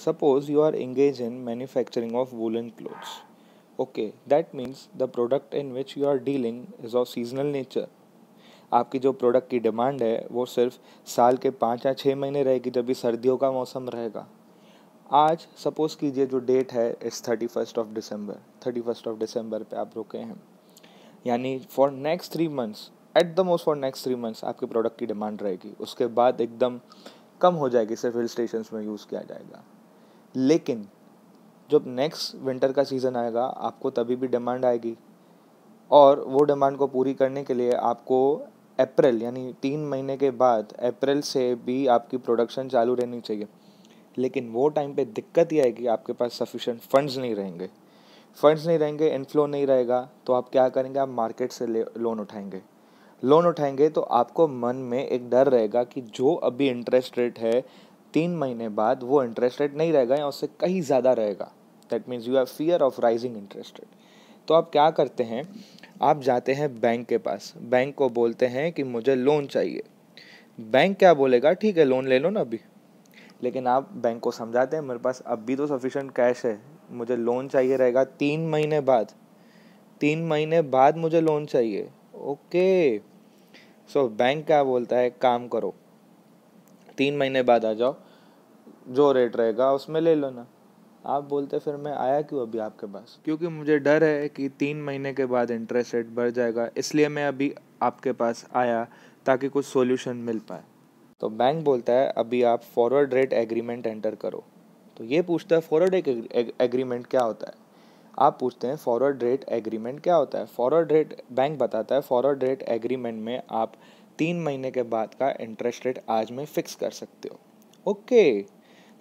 Suppose you are engaged in manufacturing of woolen clothes. Okay, that means the product in which you are dealing is of seasonal nature. आपकी जो product की demand है वो सिर्फ साल के 5 या 6 महीने रहेगी जब भी सर्दियों का मौसम रहेगा. आज सपोज कीजिए जो डेट है इस 31 ऑफ दिसंबर पे आप रुके हैं, यानी for next 3 months, at the most for next 3 months आपके प्रोडक्ट की डिमांड रहेगी. उसके बाद एकदम कम हो जाएगी, सिर्फ हिल स्टेशंस में यूज़ किया जाएगा. लेकिन जब नेक्स्ट विंटर का सीज़न आएगा आपको तभी भी डिमांड आएगी, और वो डिमांड को पूरी करने के लिए आपको अप्रैल यानी 3 महीने के बाद अप्रैल से भी आपकी प्रोडक्शन चालू रहनी चाहिए. लेकिन वो टाइम पे दिक्कत ये आएगी, आपके पास सफिशेंट फंड्स नहीं रहेंगे. इनफ्लो नहीं रहेगा, तो आप क्या करेंगे, आप मार्केट से लोन उठाएंगे. लोन उठाएंगे तो आपको मन में एक डर रहेगा कि जो अभी इंटरेस्ट रेट है 3 महीने बाद वो इंटरेस्ट रेट नहीं रहेगा या उससे कहीं ज़्यादा रहेगा. That means you have fear of rising interest rate. तो आप क्या करते हैं, आप जाते हैं बैंक के पास, बैंक को बोलते हैं कि मुझे लोन चाहिए. बैंक क्या बोलेगा, ठीक है लोन ले लो ना अभी. लेकिन आप बैंक को समझाते हैं मेरे पास अभी तो सफिशिएंट कैश है, मुझे लोन चाहिए रहेगा 3 महीने बाद. 3 महीने बाद मुझे लोन चाहिए. ओके, सो बैंक क्या बोलता है, काम करो 3 महीने बाद आ जाओ, जो रेट रहेगा उसमें ले लो ना. आप बोलते फिर मैं आया क्यों अभी आपके पास, क्योंकि मुझे डर है कि 3 महीने के बाद इंटरेस्ट रेट बढ़ जाएगा, इसलिए मैं अभी आपके पास आया ताकि कुछ सॉल्यूशन मिल पाए. तो बैंक बोलता है अभी आप फॉरवर्ड रेट एग्रीमेंट एंटर करो. तो ये पूछता है फॉरवर्ड एग्रीमेंट क्या होता है. आप पूछते हैं फॉरवर्ड रेट एग्रीमेंट क्या होता है. फॉरवर्ड रेट, बैंक बताता है फॉरवर्ड रेट एग्रीमेंट में आप 3 महीने के बाद का इंटरेस्ट रेट आज में फिक्स कर सकते हो. ओके,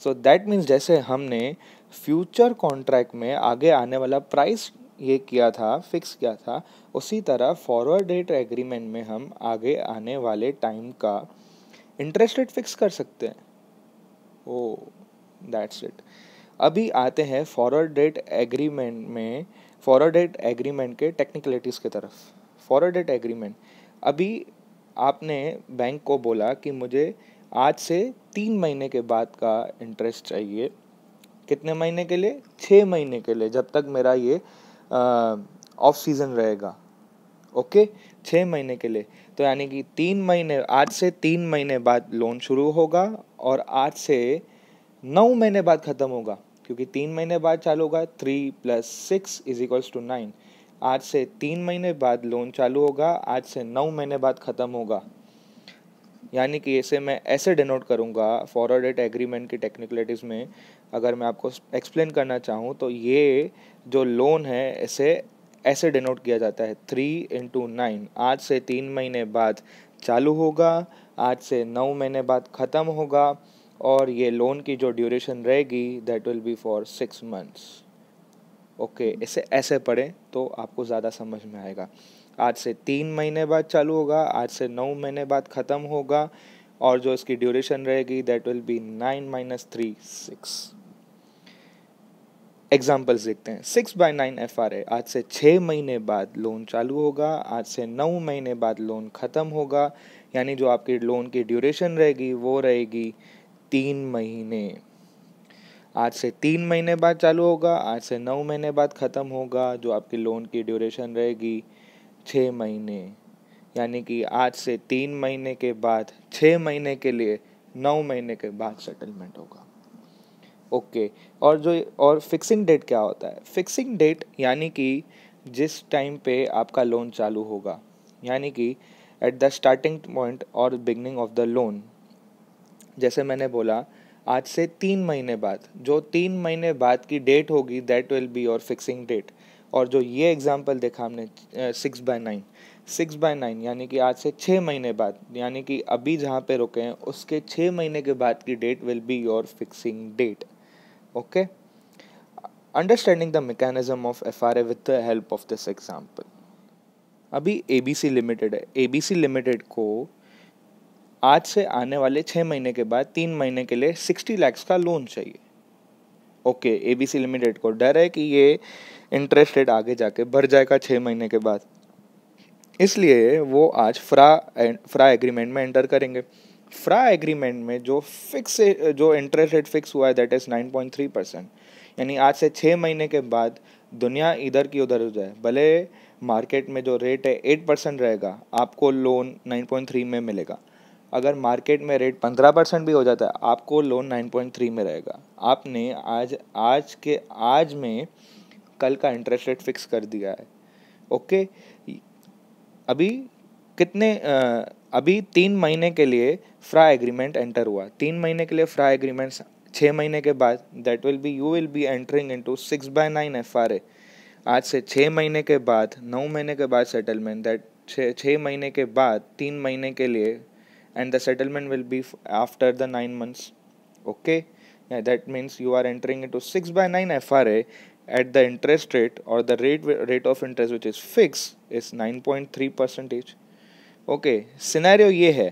सो दैट मीन्स जैसे हमने फ्यूचर कॉन्ट्रैक्ट में आगे आने वाला प्राइस ये किया था, फिक्स किया था, उसी तरह फॉरवर्ड रेट एग्रीमेंट में हम आगे आने वाले टाइम का इंटरेस्ट रेट फिक्स कर सकते हैं. ओ, दैट्स इट. अभी आते हैं फॉरवर्ड रेट एग्रीमेंट के टेक्निकलिटीज़ की तरफ. फॉरवर्ड रेट एग्रीमेंट, अभी आपने बैंक को बोला कि मुझे आज से 3 महीने के बाद का इंटरेस्ट चाहिए. कितने महीने के लिए, 6 महीने के लिए, जब तक मेरा ये ऑफ सीज़न रहेगा. ओके, 6 महीने के लिए. तो यानी कि 3 महीने, आज से 3 महीने बाद लोन शुरू होगा और आज से 9 महीने बाद ख़त्म होगा, क्योंकि 3 महीने बाद चालू होगा. 3 + 6 = 9. आज से 3 महीने बाद लोन चालू होगा, आज से 9 महीने बाद ख़त्म होगा. यानी कि इसे मैं ऐसे डिनोट करूँगा फॉरवर्ड रेट एग्रीमेंट की टेक्निकलिटीज़ में. अगर मैं आपको एक्सप्लेन करना चाहूँ तो ये जो लोन है इसे ऐसे डिनोट किया जाता है 3 × 9. आज से 3 महीने बाद चालू होगा, आज से 9 महीने बाद ख़त्म होगा, और ये लोन की जो ड्यूरेशन रहेगी that will B for 6 months. Okay, इसे ऐसे पढ़ें तो आपको ज़्यादा समझ में आएगा. आज से 3 महीने बाद चालू होगा, आज से 9 महीने बाद ख़त्म होगा, और जो इसकी ड्यूरेशन रहेगी दैट विल बी 9 - 3 6. एग्जाम्पल्स देखते हैं. 6/9 FRA, आज से 6 महीने बाद लोन चालू होगा, आज से 9 महीने बाद लोन ख़त्म होगा. यानी जो आपकी लोन की ड्यूरेशन रहेगी वो रहेगी 3 महीने. आज से 3 महीने बाद चालू होगा, आज से 9 महीने बाद ख़त्म होगा, जो आपकी लोन की ड्यूरेशन रहेगी 6 महीने. यानी कि आज से 3 महीने के बाद 6 महीने के लिए 9 महीने के बाद सेटलमेंट होगा. ओके, और फिक्सिंग डेट क्या होता है. फिक्सिंग डेट यानी कि जिस टाइम पे आपका लोन चालू होगा, यानी कि एट द स्टार्टिंग पॉइंट और बिगनिंग ऑफ द लोन. जैसे मैंने बोला आज से 3 महीने बाद, जो 3 महीने बाद की डेट होगी that will be your fixing date. और जो ये एग्जांपल देखा हमने 6/9 यानी कि आज से 6 महीने बाद, यानी कि अभी जहाँ पे रुके हैं उसके 6 महीने के बाद की date will be your fixing date. Okay, understanding the mechanism of FRA with the help of this example. अभी ABC लिमिटेड है. ABC लिमिटेड को आज से आने वाले 6 महीने के बाद 3 महीने के लिए 60 लाख का लोन चाहिए. ओके, ABC लिमिटेड को डर है कि ये इंटरेस्ट रेट आगे जाके बढ़ जाएगा 6 महीने के बाद, इसलिए वो आज फ्रा एग्रीमेंट में एंटर करेंगे. फ्रा एग्रीमेंट में जो इंटरेस्ट रेट फिक्स हुआ है दैट इज़ 9.3%। यानी आज से 6 महीने के बाद दुनिया इधर की उधर हो जाए, भले मार्केट में जो रेट है 8% रहेगा, आपको लोन 9.3 में मिलेगा। अगर मार्केट में रेट 15% भी हो जाता है, आपको लोन 9.3 में रहेगा। आपने आज में कल का इंटरेस्ट रेट फिक्स कर दिया है। ओके, अभी अभी 3 महीने के लिए फ्रा एग्रीमेंट एंटर हुआ। 3 महीने के लिए फ्रा एग्रीमेंट 6 महीने के बाद that will B you will be entering into 6/9 FRA। आज से 6 महीने के बाद 9 महीने के बाद सेटलमेंट, दैट 6 महीने के बाद 3 महीने के लिए, and the settlement will be after the 9 months. Okay, yeah, that means you are entering into 6/9 FRA at the interest rate, or the rate of interest which is fixed is 9.3%. Okay, scenario ये है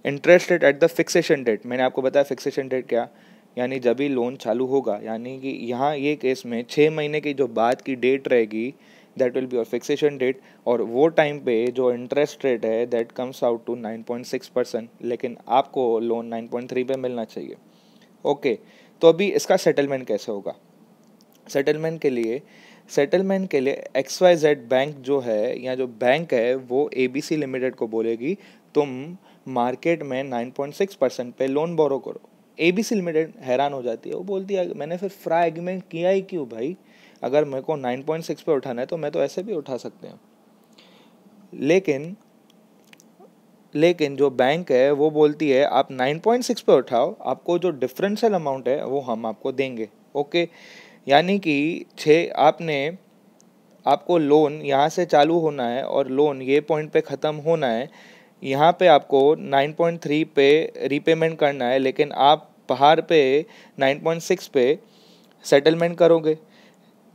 interest rate at the fixation date. मैंने आपको बताया fixation date क्या, यानी जब भी loan चालू होगा, यानी कि यहाँ ये केस में 6 महीने की जो बाद की डेट रहेगी that will be your fixation date, और वो टाइम पे जो इंटरेस्ट रेट है दैट कम्स आउट टू 9.6%, लेकिन आपको लोन 9.3 पे मिलना चाहिए। ओके, तो अभी इसका सेटलमेंट कैसे होगा? सेटलमेंट के लिए XYZ बैंक जो है, या जो बैंक है वो ABC लिमिटेड को बोलेगी तुम मार्केट में 9.6% पे लोन बोरो करो। ABC लिमिटेड हैरान हो जाती है, वो बोलती है मैंने फिर फ्रा एग्रीमेंट किया ही क्यों भाई, अगर मेरे को 9.6 पे उठाना है तो मैं तो ऐसे भी उठा सकते हैं। लेकिन जो बैंक है वो बोलती है आप 9.6 पे उठाओ, आपको जो डिफरेंशियल अमाउंट है वो हम आपको देंगे। ओके, यानी कि आपको लोन यहाँ से चालू होना है और लोन ये पॉइंट पे ख़त्म होना है, यहाँ पे आपको 9.3 पे रीपेमेंट करना है, लेकिन आप बाहर पे 9.6 पे सेटलमेंट करोगे।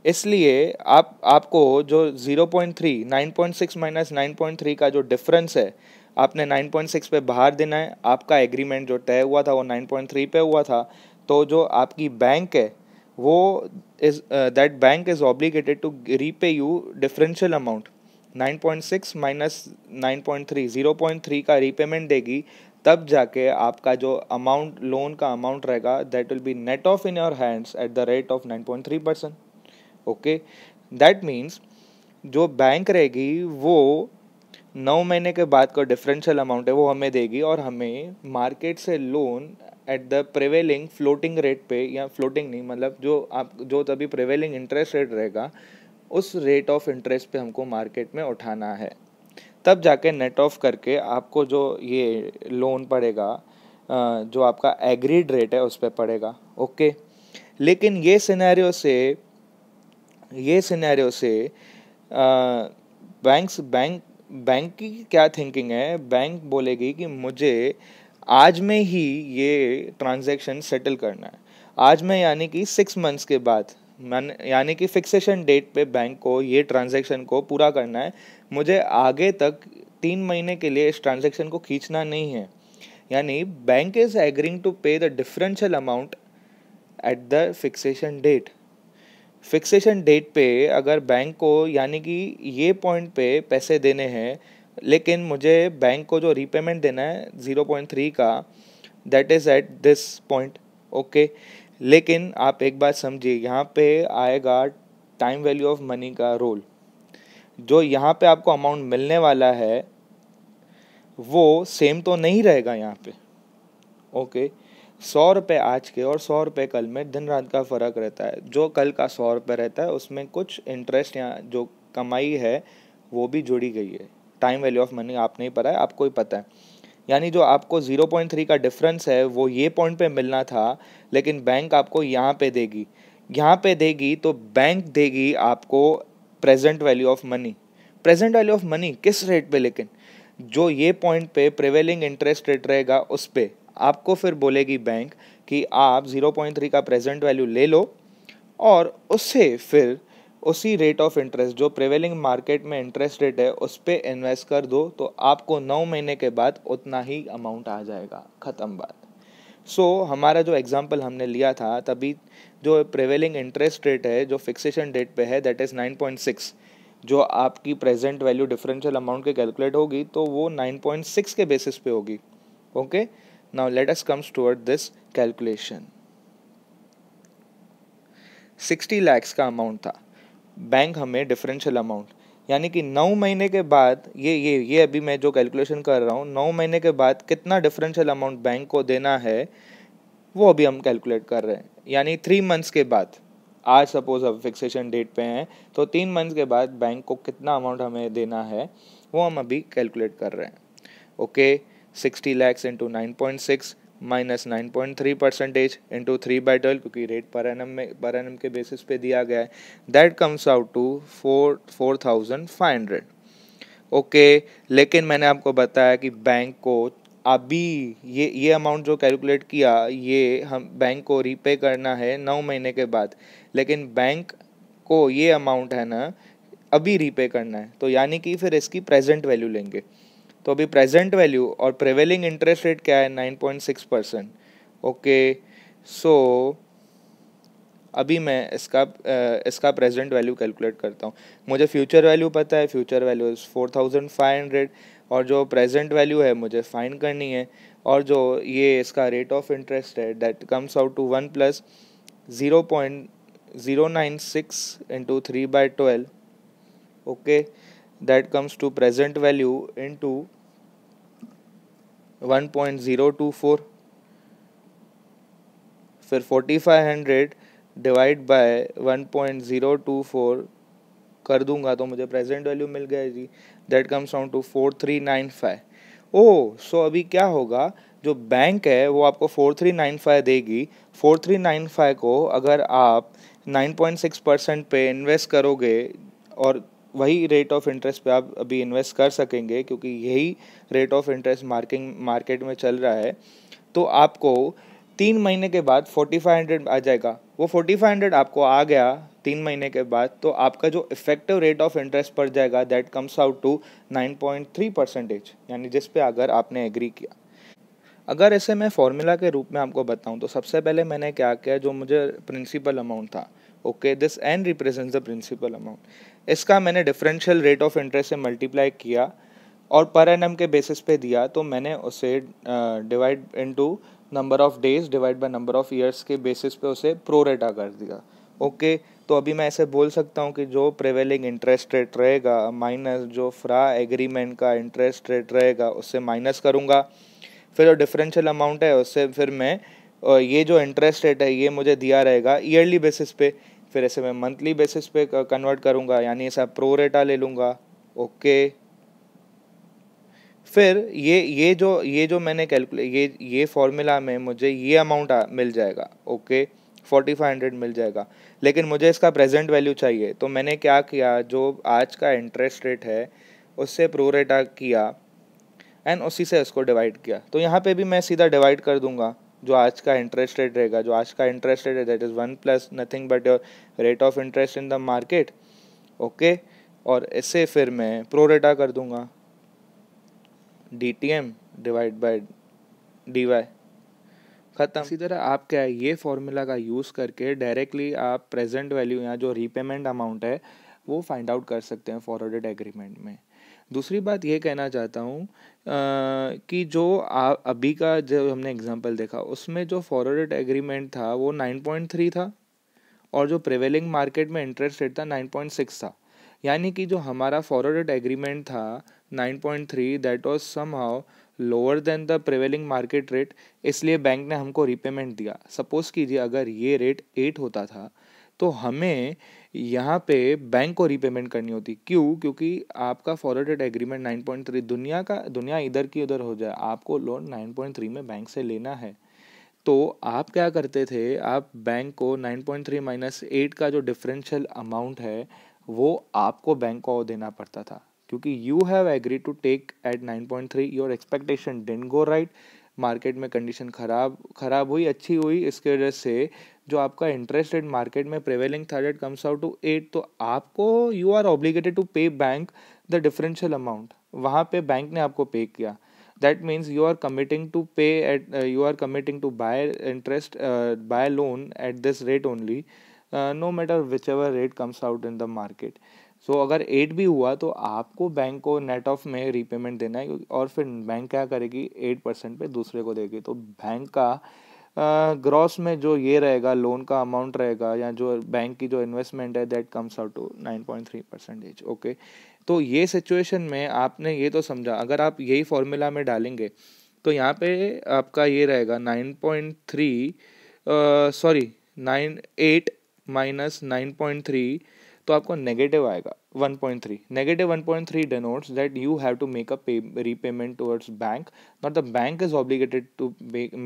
इसलिए आपको जो 0.3 9.6 माइनस 9.3 का जो डिफरेंस है, आपने 9.6 पे बाहर देना है। आपका एग्रीमेंट जो तय हुआ था वो 9.3 पे हुआ था, तो जो आपकी बैंक है वो that bank is obligated to repay you differential amount. 9.6 minus 9.3 0.3 का रीपेमेंट देगी, तब जाके आपका जो अमाउंट लोन का अमाउंट रहेगा that will be net of in your hands at the rate of 9.3%। Okay, that means जो बैंक रहेगी वो 9 महीने के बाद का डिफरेंशियल अमाउंट है वो हमें देगी, और हमें मार्केट से loan at the prevailing floating rate पे, या फ्लोटिंग नहीं मतलब जो तभी प्रिवेलिंग इंटरेस्ट रेट रहेगा उस रेट ऑफ इंटरेस्ट पे हमको मार्केट में उठाना है। तब जाके नेट ऑफ करके आपको जो ये लोन पड़ेगा, जो आपका एग्रीड रेट है उस पर पड़ेगा। ओके, लेकिन ये सिनेरियो से बैंक की क्या थिंकिंग है? बैंक बोलेगी कि मुझे आज में ही ये ट्रांजैक्शन सेटल करना है, आज में, यानी कि 6 मंथ्स के बाद, यानी कि फिक्सेशन डेट पे बैंक को ये ट्रांजैक्शन को पूरा करना है। मुझे आगे तक 3 महीने के लिए इस ट्रांजैक्शन को खींचना नहीं है। यानी bank is agreeing to pay the differential amount at the fixation date पे अगर बैंक को, यानी कि ये पॉइंट पे पैसे देने हैं, लेकिन मुझे बैंक को जो रीपेमेंट देना है 0.3 का that is at this point. Okay, लेकिन आप एक बात समझिए, यहाँ पे आएगा टाइम वैल्यू ऑफ मनी का रोल। जो यहाँ पे आपको अमाउंट मिलने वाला है वो सेम तो नहीं रहेगा यहाँ पे। ओके, 100 रुपये आज के और 100 रुपये कल में दिन रात का फ़र्क रहता है। जो कल का 100 रुपये रहता है उसमें कुछ इंटरेस्ट या जो कमाई है वो भी जोड़ी गई है। टाइम वैल्यू ऑफ मनी आप नहीं पता है, आपको ही पता है। यानी जो आपको 0.3 का डिफरेंस है वो ये पॉइंट पे मिलना था, लेकिन बैंक आपको यहाँ पे देगी तो बैंक देगी आपको प्रेजेंट वैल्यू ऑफ मनी किस रेट पे? लेकिन जो ये पॉइंट पे प्रिवेलिंग इंटरेस्ट रेट रहेगा उस पे आपको फिर बोलेगी बैंक कि आप 0.3 का प्रेजेंट वैल्यू ले लो और उससे फिर उसी रेट ऑफ इंटरेस्ट जो प्रिवेलिंग मार्केट में इंटरेस्ट रेट है उस पर इन्वेस्ट कर दो, तो आपको 9 महीने के बाद उतना ही अमाउंट आ जाएगा। ख़त्म बात। हमारा जो एग्जांपल हमने लिया था तभी जो प्रिवेलिंग इंटरेस्ट रेट है जो फिक्सेशन डेट पे है दैट इज़ 9.6, जो आपकी प्रेजेंट वैल्यू डिफरेंशियल अमाउंट के कैलकुलेट होगी तो वो 9.6 के बेसिस पे होगी। Okay, now let us comes toward this calculation. 60 lakhs का अमाउंट था, बैंक हमें डिफरेंशियल अमाउंट यानी कि 9 महीने के बाद ये अभी मैं जो कैलकुलेशन कर रहा हूँ, 9 महीने के बाद कितना डिफरेंशियल अमाउंट बैंक को देना है वो अभी हम कैलकुलेट कर रहे हैं। यानी 3 मंथ्स के बाद, आज सपोज अब फिक्सेशन डेट पे हैं तो 3 मंथ्स के बाद बैंक को कितना अमाउंट हमें देना है वो हम अभी कैलकुलेट कर रहे हैं। Okay, 60 lakhs into 9.6 minus 9.3% into 3/12 क्योंकि रेट पर एनम के बेसिस पे दिया गया है, that comes out to 4,500। Okay, लेकिन मैंने आपको बताया कि बैंक को अभी ये अमाउंट जो कैलकुलेट किया ये हम बैंक को रीपे करना है 9 महीने के बाद, लेकिन बैंक को ये अमाउंट है ना अभी रीपे करना है, तो यानी कि फिर इसकी प्रेजेंट वैल्यू लेंगे। तो अभी प्रेजेंट वैल्यू और प्रेवेलिंग इंटरेस्ट रेट क्या है, 9.6%। ओके, सो अभी मैं इसका प्रेजेंट वैल्यू कैलकुलेट करता हूँ। मुझे फ्यूचर वैल्यू पता है, फ्यूचर वैल्यू इज़ 4,500 और जो प्रेजेंट वैल्यू है मुझे फाइंड करनी है। और जो ये इसका रेट ऑफ इंटरेस्ट है that comes out to 1 plus 0.096 into 3/12। Okay, that comes to present value into 1.024, फिर 4,500 डिवाइड बाय 1.024 कर दूंगा तो मुझे प्रेजेंट वैल्यू मिल गया जी, दैट कम्स डाउन टू 4,395। ओह, सो अभी क्या होगा, जो बैंक है वो आपको 4,395 देगी। 4,395 को अगर आप 9.6% पे इन्वेस्ट करोगे और वही रेट ऑफ इंटरेस्ट पे आप अभी इन्वेस्ट कर सकेंगे क्योंकि यही रेट ऑफ इंटरेस्ट मार्केट में चल रहा है, तो आपको 3 महीने के बाद 4,500 आ जाएगा। वो 4,500 आपको आ गया 3 महीने के बाद, तो आपका जो इफेक्टिव रेट ऑफ इंटरेस्ट पड़ जाएगा दैट कम्स आउट टू 9.3%, यानी जिस पे अगर आपने एग्री किया। अगर इसे मैं फॉर्मूला के रूप में आपको बताऊं तो सबसे पहले मैंने क्या किया, जो मुझे प्रिंसिपल अमाउंट था, okay, this N represents the principal amount, इसका मैंने डिफरेंशियल रेट ऑफ इंटरेस्ट से मल्टीप्लाई किया और पर एनम के बेसिस पे दिया, तो मैंने उसे divide into number of days divide by number of years के बेसिस पे उसे प्रोरेटा कर दिया। ओके, तो अभी मैं ऐसे बोल सकता हूँ कि जो प्रिवेलिंग इंटरेस्ट रेट रहेगा माइनस जो फ्रा एग्रीमेंट का इंटरेस्ट रेट रहेगा उससे माइनस करूँगा, फिर जो डिफरेंशियल अमाउंट है उससे फिर मैं ये जो इंटरेस्ट रेट है ये मुझे दिया रहेगा ईयरली बेसिस पे, फिर ऐसे मैं मंथली बेसिस पे कन्वर्ट करूँगा, यानी ऐसा प्रोरेटा ले लूँगा। ओके, फिर ये जो मैंने कैलकुलेट ये फॉर्मूला में मुझे ये अमाउंट मिल जाएगा। ओके, 4,500 मिल जाएगा, लेकिन मुझे इसका प्रेजेंट वैल्यू चाहिए, तो मैंने क्या किया, जो आज का इंटरेस्ट रेट है उससे प्रोरेटा किया एंड उसी से इसको डिवाइड किया। तो यहाँ पे भी मैं सीधा डिवाइड कर दूंगा, जो आज का इंटरेस्ट रेट रहेगा, जो आज का इंटरेस्ट रेट है that is 1 plus nothing but your rate of interest in the market. Okay, और इससे फिर मैं प्रोरेटा कर दूंगा, DTM डिवाइड बाय DY, ख़त्म। इसी तरह आप क्या है, ये फॉर्मूला का यूज़ करके डायरेक्टली आप प्रेजेंट वैल्यू या जो रीपेमेंट अमाउंट है वो फाइंड आउट कर सकते हैं फॉरवर्डेड एग्रीमेंट में। दूसरी बात ये कहना चाहता हूँ कि जो अभी का जो हमने एग्जांपल देखा उसमें जो फॉरवर्डेड एग्रीमेंट था वो 9.3 था और जो प्रिवेलिंग मार्केट में इंटरेस्ट रेट था 9.6 था, यानी कि जो हमारा फॉरवर्डेड एग्रीमेंट था 9.3 that was somehow lower than the prevailing market rate, इसलिए बैंक ने हमको रीपेमेंट दिया। सपोज कीजिए अगर ये रेट 8 होता था तो हमें यहाँ पे बैंक को रीपेमेंट करनी होती, क्यों, क्योंकि आपका फॉरवर्डेड एग्रीमेंट 9.3, दुनिया इधर की उधर हो जाए, आपको लोन 9.3 में बैंक से लेना है। तो आप क्या करते थे, आप बैंक को 9.3 माइनस 8 का जो डिफरेंशियल अमाउंट है वो आपको बैंक को देना पड़ता था, क्योंकि you have agree to take at 9.3, your expectation didn't go right, market में कंडीशन खराब हुई, अच्छी हुई, इसके वजह से जो आपका इंटरेस्ट रेट मार्केट में प्रिवेलिंग था डेट कम्स आउट टू 8, तो आपको you are obligated to pay bank the differential amount, वहाँ पे बैंक ने आपको पे किया। That means you are committing to pay you are committing to buy loan at this rate only, no matter whichever rate comes out in the market. सो अगर 8 भी हुआ तो आपको बैंक को नेट ऑफ में रीपेमेंट देना है, और फिर बैंक क्या करेगी, 8% पे दूसरे को देगी। तो बैंक का ग्रॉस में जो ये रहेगा, लोन का अमाउंट रहेगा या जो बैंक की जो इन्वेस्टमेंट है, that comes out to 9.3%। Okay, तो ये सिचुएशन में आपने ये तो समझा, अगर आप यही फॉर्मूला में डालेंगे तो यहाँ पे आपका ये रहेगा 9.3, सॉरी 8 माइनस 9.3, तो आपको नेगेटिव आएगा 1.3। Negative 1.3 denotes that you have to make a repayment towards bank, not the bank is obligated to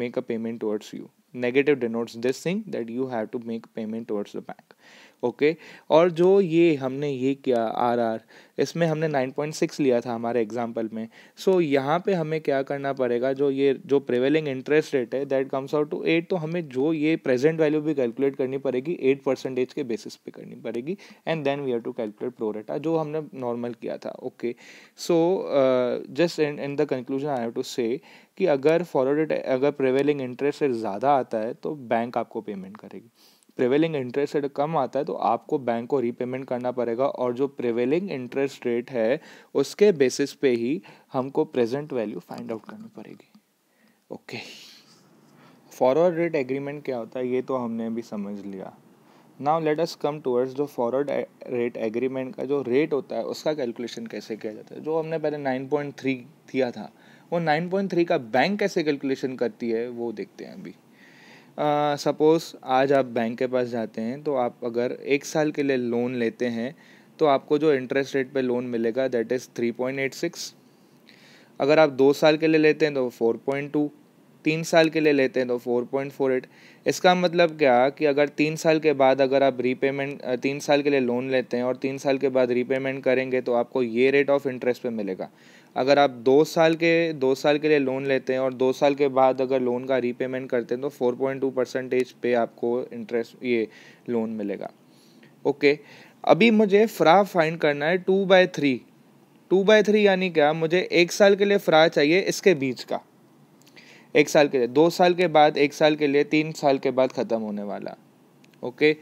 make a payment towards you. Negative denotes this thing that you have to make payment towards the bank. Okay, और जो ये हमने ये किया are, इसमें हमने 9.6 लिया था हमारे एग्जाम्पल में। सो यहाँ पे हमें क्या करना पड़ेगा, जो ये जो प्रिवेलिंग इंटरेस्ट रेट है दैट कम्स आउट टू 8, तो हमें जो ये प्रेजेंट वैल्यू भी कैलकुलेट करनी पड़ेगी 8% के बेसिस पे करनी पड़ेगी, and then we have to calculate pro rata जो हमने नॉर्मल किया था। Okay, so just in the conclusion I have to say कि अगर फॉरवर्ड अगर प्रिवेलिंग इंटरेस्ट रेट ज़्यादा आता है तो बैंक आपको पेमेंट करेगी, प्रिवेलिंग इंटरेस्ट रेट कम आता है तो आपको बैंक को रीपेमेंट करना पड़ेगा, और जो प्रिवेलिंग इंटरेस्ट रेट है उसके बेसिस पे ही हमको प्रेजेंट वैल्यू फाइंड आउट करनी पड़ेगी। ओके, फॉरवर्ड रेट एग्रीमेंट क्या होता है ये तो हमने अभी समझ लिया। नाउ लेट अस कम टुवर्ड्स जो फॉरवर्ड रेट एग्रीमेंट का जो रेट होता है उसका कैलकुलेशन कैसे किया जाता है। जो हमने पहले 9.3 दिया था, वो 9.3 का बैंक कैसे कैलकुलेशन करती है वो देखते हैं अभी। सपोज़ आज आप बैंक के पास जाते हैं, तो आप अगर 1 साल के लिए लोन लेते हैं तो आपको जो इंटरेस्ट रेट पे लोन मिलेगा दैट इज़ 3.86। अगर आप 2 साल के लिए लेते हैं तो 4.2, 3 साल के लिए लेते हैं तो 4.48। इसका मतलब क्या कि अगर 3 साल के बाद अगर आप रीपेमेंट 3 साल के लिए लोन लेते हैं और 3 साल के बाद रीपेमेंट करेंगे तो आपको ये रेट ऑफ इंटरेस्ट पे मिलेगा। अगर आप 2 साल के लिए लोन लेते हैं और 2 साल के बाद अगर लोन का रीपेमेंट करते हैं तो 4.2% पे आपको इंटरेस्ट ये लोन मिलेगा। ओके, अभी मुझे फ्रा फाइंड करना है 2/3। 2/3 यानी क्या, मुझे 1 साल के लिए फ्रा चाहिए इसके बीच का, 1 साल के लिए, 2 साल के बाद 1 साल के लिए, 3 साल के बाद ख़त्म होने वाला। ओके,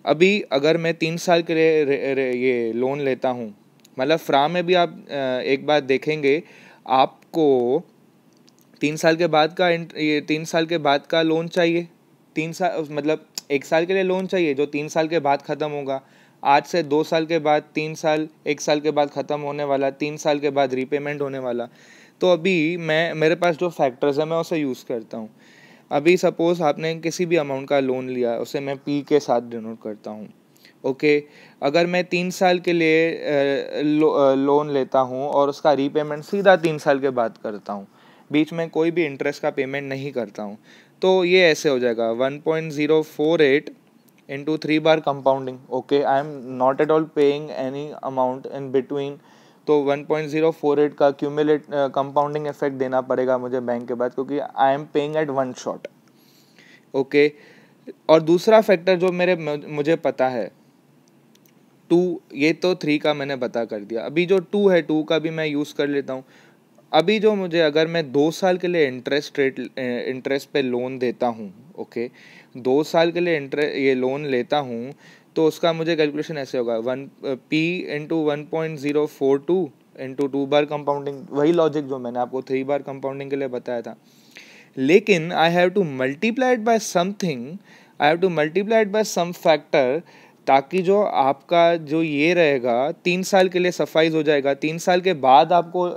अभी अगर मैं 3 साल के लिए ये लोन लेता हूँ, मतलब फ्रा में भी आप एक बात देखेंगे, आपको 3 साल के बाद का ये 3 साल के बाद का लोन चाहिए, 3 साल मतलब 1 साल के लिए लोन चाहिए जो 3 साल के बाद ख़त्म होगा। आज से 2 साल के बाद 3 साल, 1 साल के बाद ख़त्म होने वाला, 3 साल के बाद रीपेमेंट होने वाला। तो अभी मेरे पास जो फैक्टर्स है मैं उसे यूज़ करता हूँ। अभी सपोज़ आपने किसी भी अमाउंट का लोन लिया, उसे मैं पी के साथ डिनोट करता हूँ। ओके, अगर मैं 3 साल के लिए लोन लेता हूँ और उसका रीपेमेंट सीधा 3 साल के बाद करता हूँ, बीच में कोई भी इंटरेस्ट का पेमेंट नहीं करता हूँ, तो ये ऐसे हो जाएगा 1.048 into 3 bar compounding. Okay, I am not at all paying any amount in between, तो 1.048 का क्यूमुलेट कंपाउंडिंग इफेक्ट देना पड़ेगा मुझे बैंक के बाद, क्योंकि I am paying at one shot. Okay, और दूसरा फैक्टर जो मुझे पता है 2, ये तो 3 का मैंने पता कर दिया। अभी जो 2 है, 2 का भी मैं यूज़ कर लेता हूँ। अभी जो मुझे, अगर मैं 2 साल के लिए इंटरेस्ट पे लोन देता हूँ, ओके, 2 साल के लिए ये लोन लेता हूँ, तो उसका मुझे कैलकुलेशन ऐसे होगा 1p इंटू 1.042 इंटू 2 बार कंपाउंडिंग, वही लॉजिक जो मैंने आपको 3 बार कंपाउंडिंग के लिए बताया था। लेकिन I have to multiply it by something, I have to multiply it by some factor, ताकि जो आपका जो ये रहेगा 3 साल के लिए सफाइज हो जाएगा। 3 साल के बाद आपको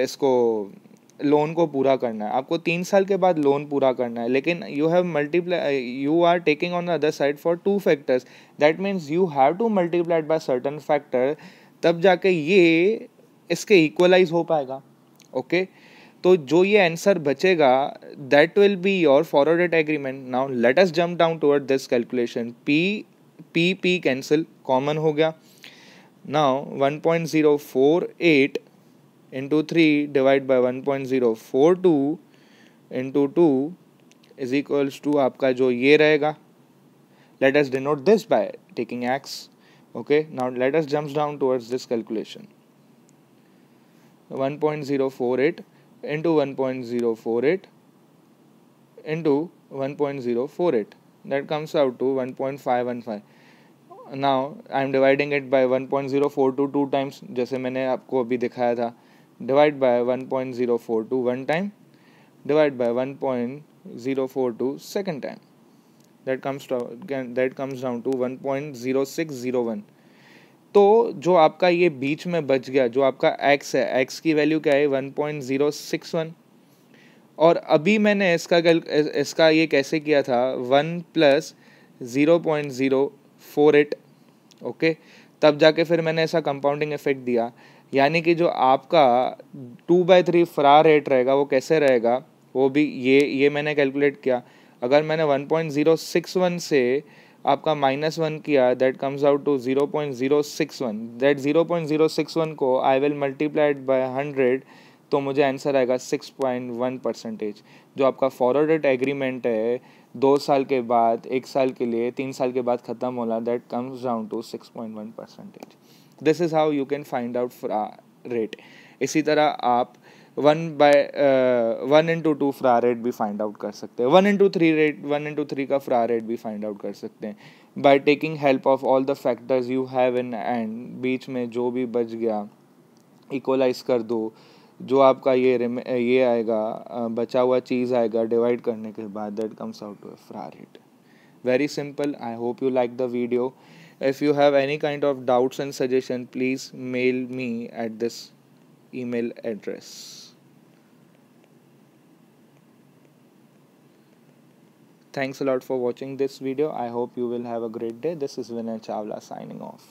इसको लोन को पूरा करना है, आपको 3 साल के बाद लोन पूरा करना है, लेकिन you are taking on the other side for 2 factors, that means you have to multiply by certain factor, तब जाके ये इसके इक्वलाइज हो पाएगा। ओके, तो जो ये आंसर बचेगा that will be your forward rate agreement. Now let us jump down toward this calculation. P cancel, common हो गया। Now 1.048 into 3 divided by 1.042 into 2 is equals to आपका जो ये रहेगा, let us denote this by taking x. Okay, now let us jump down towards this calculation. 1.048 into 1.048 into 1.048, that comes out to 1.515. Now I am dividing it by 1.042 two times, जैसे मैंने आपको अभी दिखाया था. Divide by 1.042 one time, divide by 1.042 second time. that comes down to 1.0601. तो जो आपका ये बीच में बच गया, जो आपका x है, x की वैल्यू क्या है 1.061. और अभी मैंने इसका ये कैसे किया था 1 प्लस 0.048. ओके, तब जाके फिर मैंने ऐसा कंपाउंडिंग इफेक्ट दिया. यानी कि जो आपका 2/3 फ्रा रेट रहेगा वो कैसे रहेगा, वो भी ये मैंने कैलकुलेट किया. अगर मैंने 1.061 से आपका -1 किया, that comes out to 0.061. That 0.061 को आई विल मल्टीप्लाइड बाय 100, तो मुझे आंसर आएगा 6.1%. जो आपका फॉरवर्ड रेट एग्रीमेंट है 2 साल के बाद, 1 साल के लिए, 3 साल के बाद ख़त्म होला, that comes down to 6.1%. This is how you can find out FRA rate. इसी तरह आप 1/2 फ्रा रेट भी फाइंड आउट कर सकते हैं. 1/3 का फ्रा रेट भी फाइंड आउट कर सकते हैं by taking help of all the factors you have in end. बीच में जो भी बच गया इक्वलाइज कर दो. जो आपका ये आएगा, बचा हुआ चीज़ आएगा डिवाइड करने के बाद, that comes out to FRA rate. Very simple. I hope you like the video. If you have any kind of doubts and suggestion, please mail me at this email address. Thanks a lot for watching this video. I hope you will have a great day. This is Vinay Chawla signing off.